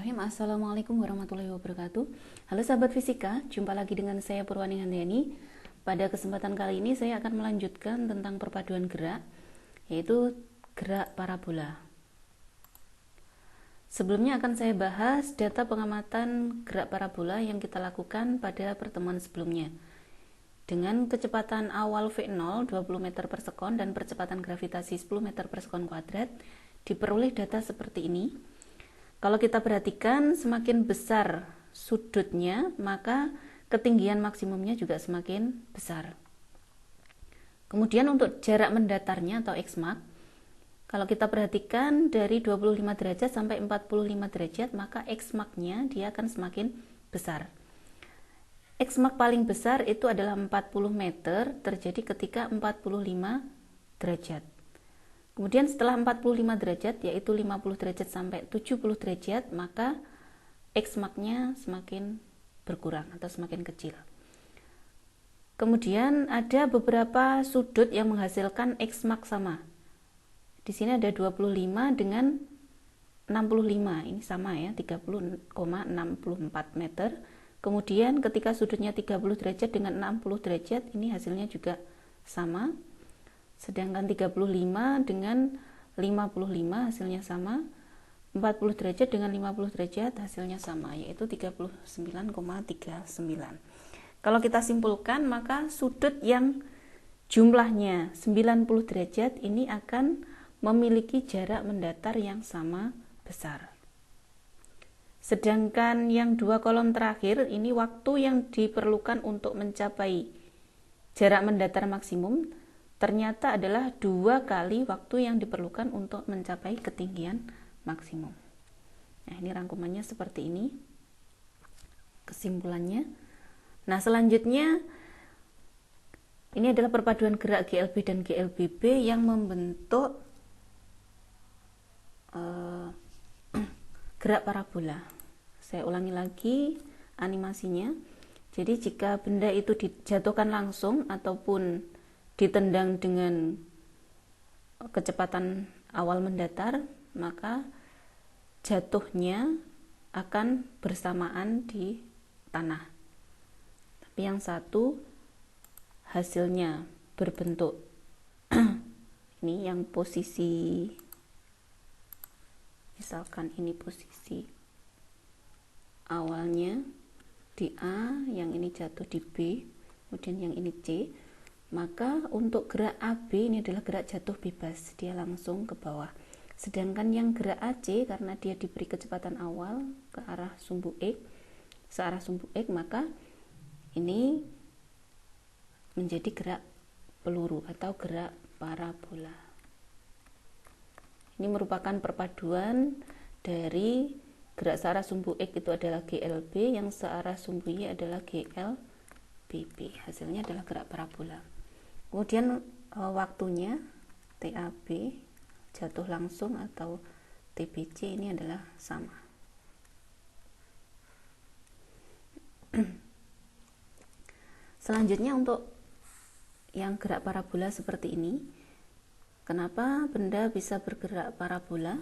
Bismillahirrahmanirrahim. Assalamualaikum warahmatullahi wabarakatuh. Halo sahabat fisika, jumpa lagi dengan saya Purwani Handayani. Pada kesempatan kali ini saya akan melanjutkan tentang perpaduan gerak, yaitu gerak parabola. Sebelumnya akan saya bahas data pengamatan gerak parabola yang kita lakukan pada pertemuan sebelumnya. Dengan kecepatan awal V0 20 meter per sekon dan percepatan gravitasi 10 meter per sekon kuadrat, diperoleh data seperti ini. Kalau kita perhatikan, semakin besar sudutnya, maka ketinggian maksimumnya juga semakin besar. Kemudian untuk jarak mendatarnya atau X-Max, kalau kita perhatikan dari 25 derajat sampai 45 derajat, maka X-Max-nya dia akan semakin besar. X-Max paling besar itu adalah 40 meter, terjadi ketika 45 derajat. Kemudian setelah 45 derajat, yaitu 50 derajat sampai 70 derajat, maka X-Max-nya semakin berkurang atau semakin kecil. Kemudian ada beberapa sudut yang menghasilkan X-Max sama. Di sini ada 25 dengan 65, ini sama ya, 30,64 meter. Kemudian ketika sudutnya 30 derajat dengan 60 derajat, ini hasilnya juga sama. Sedangkan 35 dengan 55 hasilnya sama, 40 derajat dengan 50 derajat hasilnya sama, yaitu 39,39. Kalau kita simpulkan, maka sudut yang jumlahnya 90 derajat ini akan memiliki jarak mendatar yang sama besar. Sedangkan yang dua kolom terakhir, ini waktu yang diperlukan untuk mencapai jarak mendatar maksimum, ternyata adalah 2 kali waktu yang diperlukan untuk mencapai ketinggian maksimum. Nah, ini rangkumannya seperti ini, kesimpulannya. Nah, selanjutnya ini adalah perpaduan gerak GLB dan GLBB yang membentuk gerak parabola. Saya ulangi lagi animasinya. Jadi jika benda itu dijatuhkan langsung ataupun ditendang dengan kecepatan awal mendatar, maka jatuhnya akan bersamaan di tanah. Tapi yang satu hasilnya berbentuk ini yang posisi, misalkan ini posisi awalnya di A, yang ini jatuh di B, kemudian yang ini C. Maka untuk gerak AB ini adalah gerak jatuh bebas, dia langsung ke bawah. Sedangkan yang gerak AC, karena dia diberi kecepatan awal ke arah sumbu X, searah sumbu X, maka ini menjadi gerak peluru atau gerak parabola. Ini merupakan perpaduan dari gerak searah sumbu X itu adalah GLB, yang searah sumbu Y adalah GLBB. Hasilnya adalah gerak parabola. Kemudian waktunya TAB jatuh langsung atau TBC ini adalah sama. Selanjutnya untuk yang gerak parabola seperti ini, kenapa benda bisa bergerak parabola?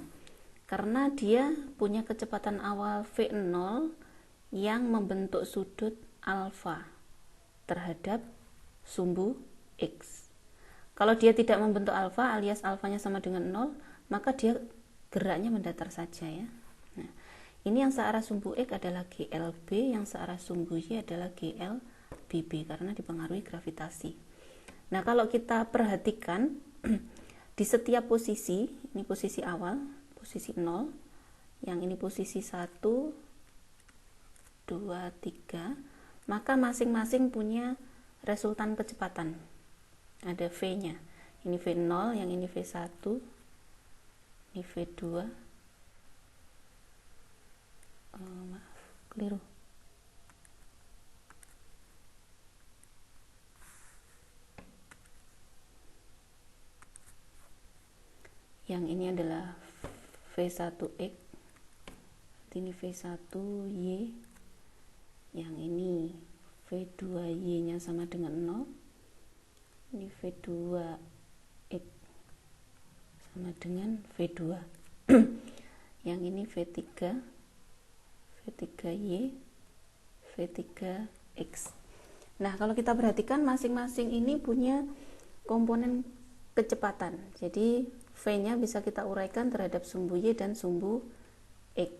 Karena dia punya kecepatan awal V0 yang membentuk sudut alfa terhadap sumbu X. Kalau dia tidak membentuk alfa alias alfanya sama dengan 0, maka dia geraknya mendatar saja ya. Nah, ini yang searah sumbu X adalah GLB, yang searah sumbu Y adalah GLBB karena dipengaruhi gravitasi. Nah, kalau kita perhatikan di setiap posisi, ini posisi awal, posisi 0, yang ini posisi 1, 2, 3, maka masing-masing punya resultan kecepatan. Ada V-nya. Ini V0, yang ini V1, ini V2. Maaf, keliru. Yang ini adalah V1X, ini V1Y, yang ini V2Y-nya sama dengan 0, ini V2X sama dengan V2, yang ini V3, V3Y, V3X. Nah, kalau kita perhatikan masing-masing ini punya komponen kecepatan. Jadi V-nya bisa kita uraikan terhadap sumbu Y dan sumbu X.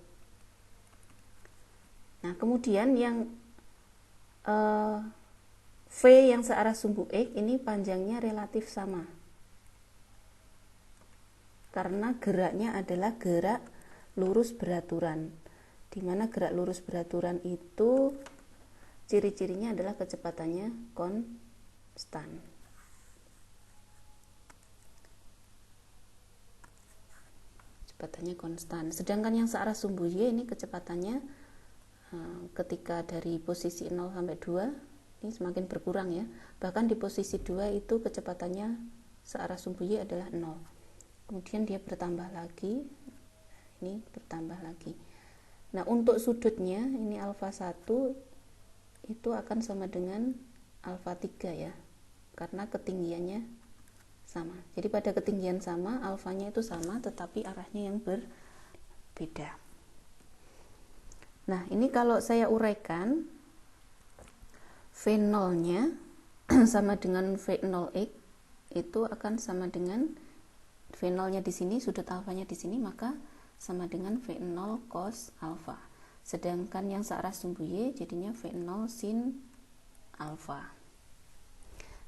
Nah, kemudian yang V yang searah sumbu X ini panjangnya relatif sama. Karena geraknya adalah gerak lurus beraturan. Di mana gerak lurus beraturan itu ciri-cirinya adalah kecepatannya konstan. Kecepatannya konstan. Sedangkan yang searah sumbu Y ini kecepatannya ketika dari posisi 0 sampai 2 ini semakin berkurang ya. Bahkan di posisi 2 itu kecepatannya searah sumbu Y adalah 0. Kemudian dia bertambah lagi. Ini bertambah lagi. Nah, untuk sudutnya ini alfa 1 itu akan sama dengan alfa 3 ya, karena ketinggiannya sama. Jadi pada ketinggian sama, alfanya itu sama, tetapi arahnya yang berbeda. Nah, ini kalau saya uraikan, V0 nya sama dengan V0x itu akan sama dengan V0 nya di sini, sudut alfanya di sini, maka sama dengan V0 cos alfa. Sedangkan yang searah sumbu Y jadinya V0 sin alfa.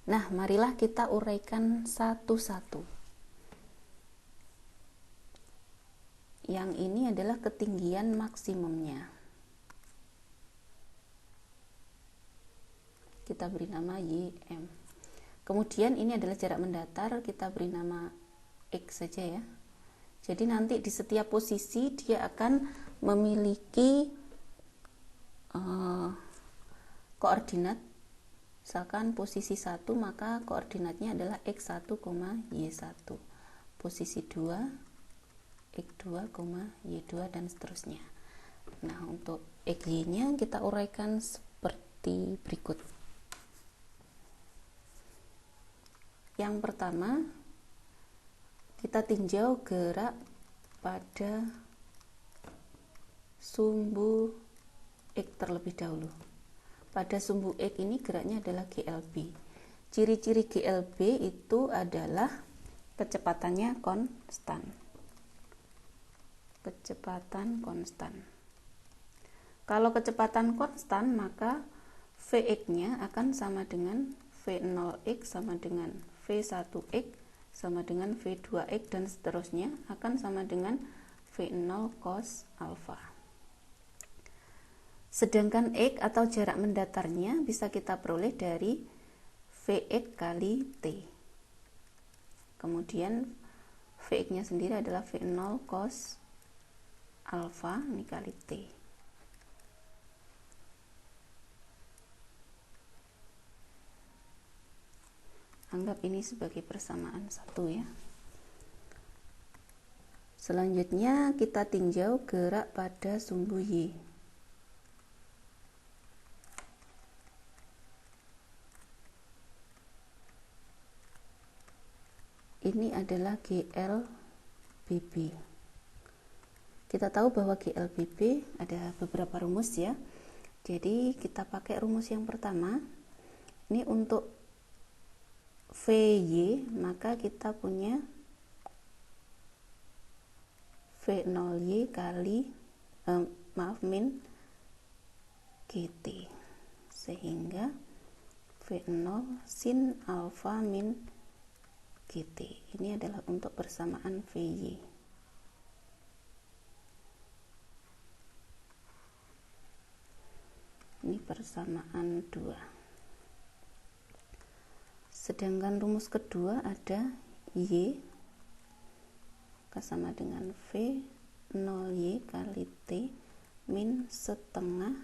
Nah, marilah kita uraikan satu-satu. Yang ini adalah ketinggian maksimumnya. Kita beri nama YM. Kemudian ini adalah jarak mendatar, kita beri nama X saja ya. Jadi nanti di setiap posisi dia akan memiliki koordinat. Misalkan posisi 1 maka koordinatnya adalah X1, Y1. Posisi 2 X2, Y2 dan seterusnya. Nah, untuk XY-nya kita uraikan seperti berikut. Yang pertama, kita tinjau gerak pada sumbu X terlebih dahulu. Pada sumbu X ini geraknya adalah GLB. Ciri-ciri GLB itu adalah kecepatannya konstan. Kecepatan konstan. Kalau kecepatan konstan, maka Vx-nya akan sama dengan V0x sama dengan V1x sama dengan V2x dan seterusnya akan sama dengan V0 cos alfa. Sedangkan X atau jarak mendatarnya bisa kita peroleh dari Vx kali T. Kemudian Vx-nya sendiri adalah V0 cos alfa ini kali T. Anggap ini sebagai persamaan satu ya. Selanjutnya kita tinjau gerak pada sumbu Y. Ini adalah GLBB. Kita tahu bahwa GLBB ada beberapa rumus ya. Jadi kita pakai rumus yang pertama. Ini untuk VY, maka kita punya V0Y kali min GT, sehingga V0 sin alfa min GT. Ini adalah untuk persamaan VY. Ini persamaan 2. Sedangkan rumus kedua ada Y sama dengan V0Y kali T min setengah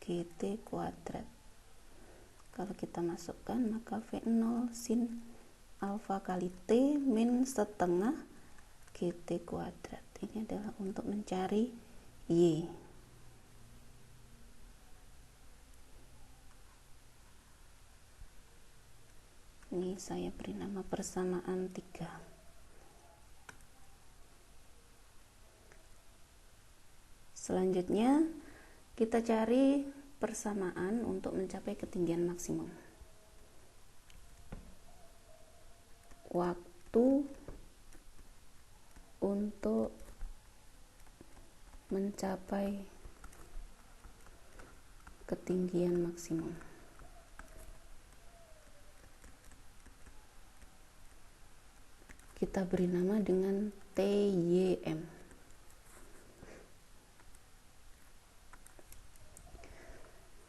GT kuadrat. Kalau kita masukkan maka V0 sin alfa kali T min setengah GT kuadrat. Ini adalah untuk mencari Y. Ini saya beri nama persamaan 3. Selanjutnya Kita cari persamaan untuk mencapai ketinggian maksimum. Waktu untuk mencapai ketinggian maksimum. Kita beri nama dengan TYM.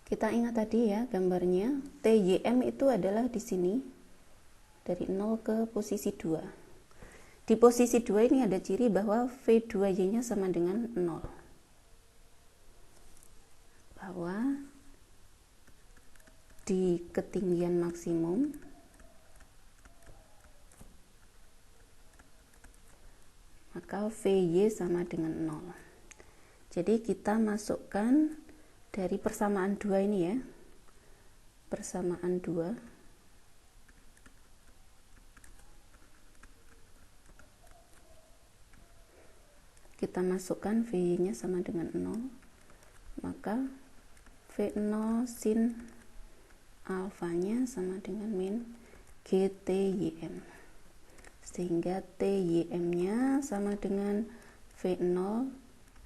Kita ingat tadi ya gambarnya, TYM itu adalah di sini dari 0 ke posisi 2. Di posisi 2 ini ada ciri bahwa V2Y-nya sama dengan 0. Bahwa di ketinggian maksimum maka VY sama dengan 0. Jadi kita masukkan dari persamaan 2 ini ya. Persamaan 2. Kita masukkan VY-nya sama dengan 0. Maka V0 sin alfanya sama dengan min GTYM. Sehingga TYM-nya sama dengan V0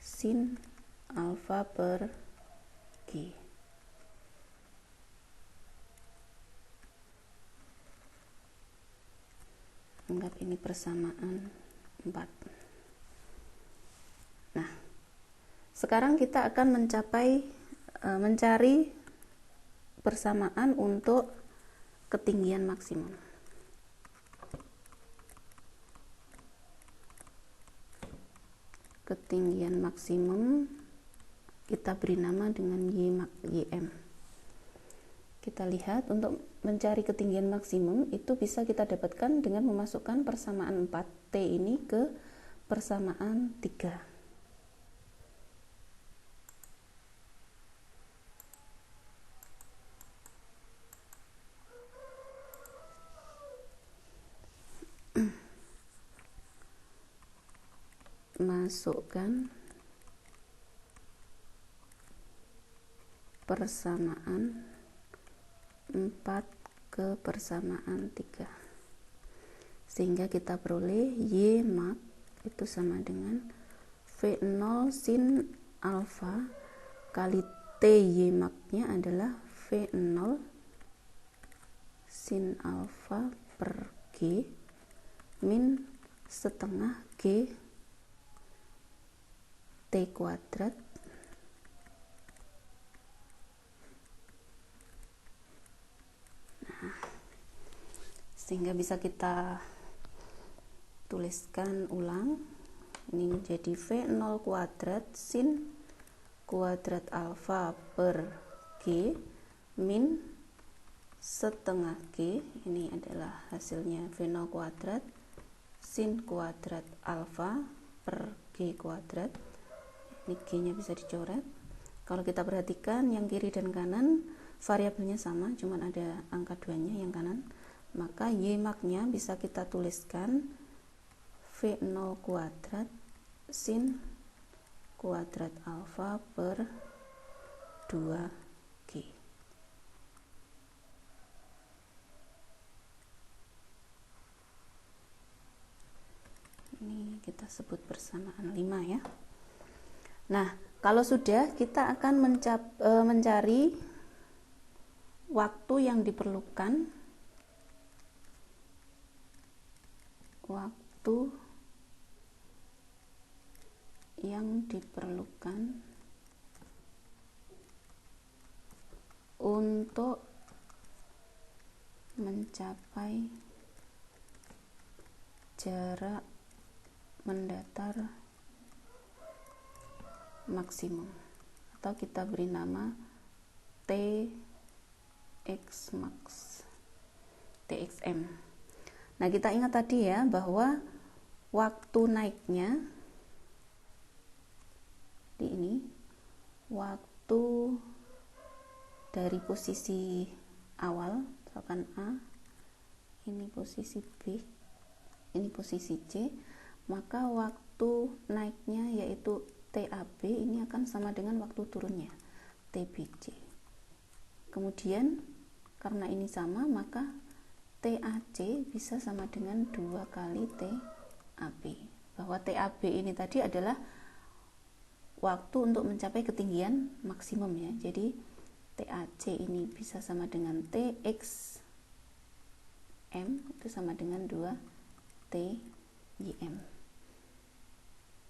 sin alfa per G. Anggap ini persamaan 4. Nah, sekarang kita akan mencari persamaan untuk ketinggian maksimum. Ketinggian maksimum kita beri nama dengan YM. Kita lihat untuk mencari ketinggian maksimum itu bisa kita dapatkan dengan memasukkan persamaan 4T ini ke persamaan 3. Masukkan persamaan 4 ke persamaan 3 sehingga kita peroleh Y mak itu sama dengan V0 sin alfa kali TY maknya adalah V0 sin alfa per G min setengah G T kuadrat sehingga bisa kita tuliskan ulang. Ini menjadi V0 kuadrat sin kuadrat alfa per G min setengah G. Ini adalah hasilnya V0 kuadrat sin kuadrat alfa per G kuadrat. Ini G-nya bisa dicoret. Kalau kita perhatikan yang kiri dan kanan variabelnya sama, cuman ada angka 2-nya yang kanan. Maka Y maknya bisa kita tuliskan V0 kuadrat sin kuadrat alfa per 2G. Ini kita sebut persamaan 5 ya. Nah, kalau sudah, kita akan mencari waktu yang diperlukan. Waktu yang diperlukan untuk mencapai jarak mendatar maksimum, atau kita beri nama TX max, TXM. Nah, kita ingat tadi ya bahwa waktu naiknya di ini, waktu dari posisi awal, misalkan A, ini posisi B, ini posisi C, maka waktu naiknya yaitu TAB ini akan sama dengan waktu turunnya. TBC. Kemudian karena ini sama, maka TAC bisa sama dengan 2 kali TAB. Bahwa TAB ini tadi adalah waktu untuk mencapai ketinggian maksimum ya. Jadi TAC ini bisa sama dengan TXM, itu sama dengan 2 TYM.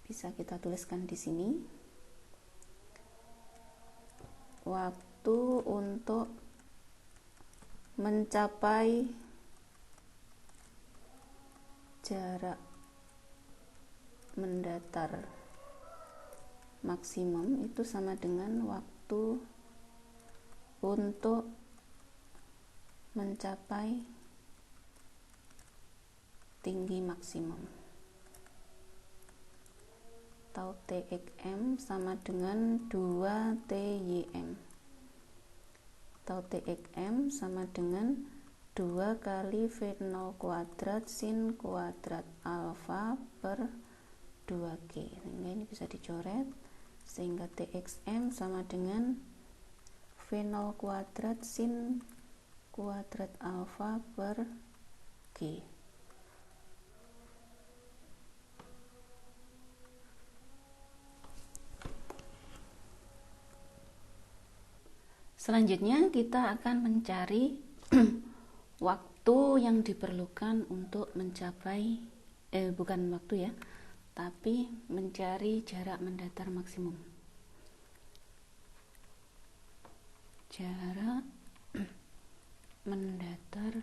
Bisa kita tuliskan di sini. Waktu untuk mencapai jarak mendatar maksimum itu sama dengan waktu untuk mencapai tinggi maksimum, atau TXM sama dengan 2 TYM, atau TXM sama dengan 2 kali V0 kuadrat sin kuadrat alfa per 2G. Sehingga ini bisa dicoret, sehingga TXM sama dengan V0 kuadrat sin kuadrat alfa per G. Selanjutnya kita akan mencari waktu yang diperlukan untuk mencapai bukan waktu ya, tapi mencari jarak mendatar maksimum. Jarak mendatar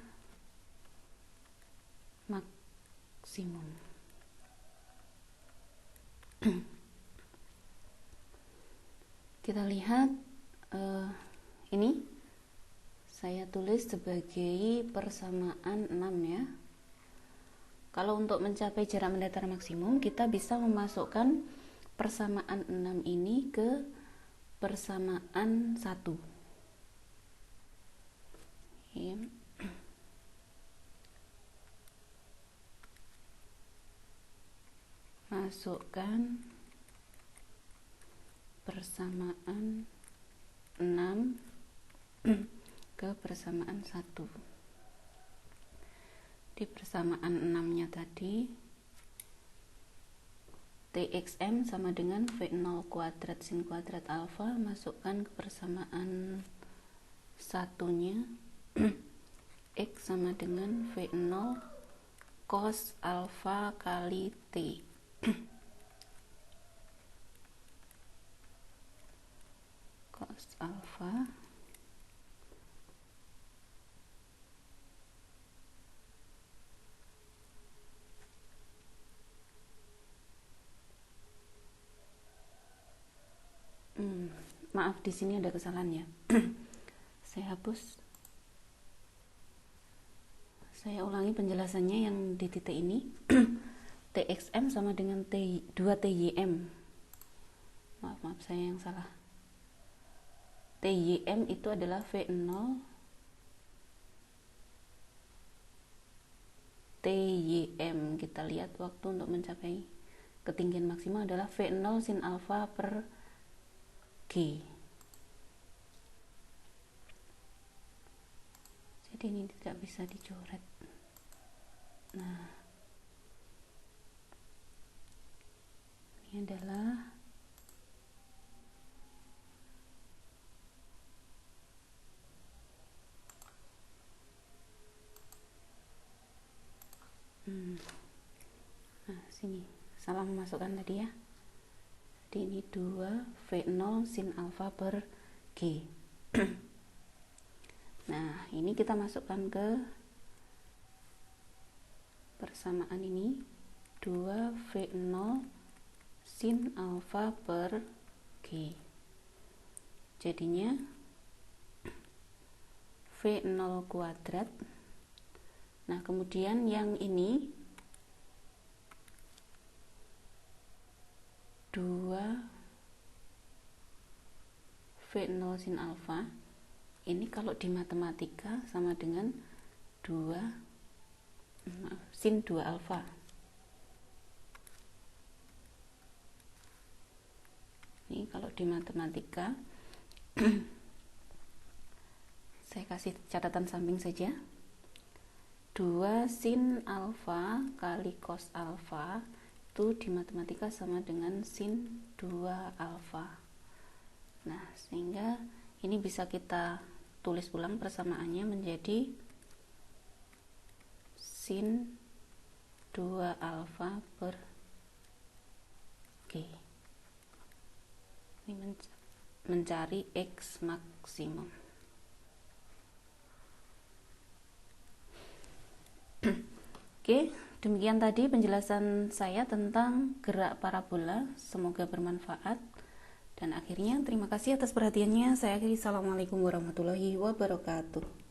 maksimum. Kita lihat ini saya tulis sebagai persamaan 6 ya. Kalau untuk mencapai jarak mendatar maksimum, kita bisa memasukkan persamaan 6 ini ke persamaan 1. Ya. Masukkan persamaan 6 ke persamaan 1. Di persamaan 6-nya tadi TXM sama dengan V0 kuadrat sin kuadrat alfa, masukkan ke persamaan 1-nya X sama dengan V0 cos alfa kali T. Cos alfa maaf, di sini ada kesalahan ya. Saya hapus. Saya ulangi penjelasannya yang di titik ini. TXM sama dengan 2 TYM. Maaf, saya yang salah. TYM itu adalah V0 TYM. Kita lihat waktu untuk mencapai ketinggian maksimal adalah V0 sin alfa per G. Jadi ini tidak bisa dicoret. Nah, ini adalah nah, sini salah memasukkan tadi ya. Jadi ini 2 V0 sin alfa per G. Nah, ini kita masukkan ke persamaan ini, 2 V0 sin alfa per G. Jadinya V0 kuadrat. Nah, kemudian yang ini 2 V0 sin alfa, ini kalau di matematika sama dengan 2 sin 2 alfa. Ini kalau di matematika Saya kasih catatan samping saja. 2 sin alfa kali cos alfa itu di matematika sama dengan sin 2 alfa. Nah, sehingga ini bisa kita tulis ulang persamaannya menjadi sin 2 alfa per G. Ini mencari X maksimum. Oke, demikian tadi penjelasan saya tentang gerak parabola. Semoga bermanfaat. Dan akhirnya terima kasih atas perhatiannya. Saya akhiri. Assalamualaikum warahmatullahi wabarakatuh.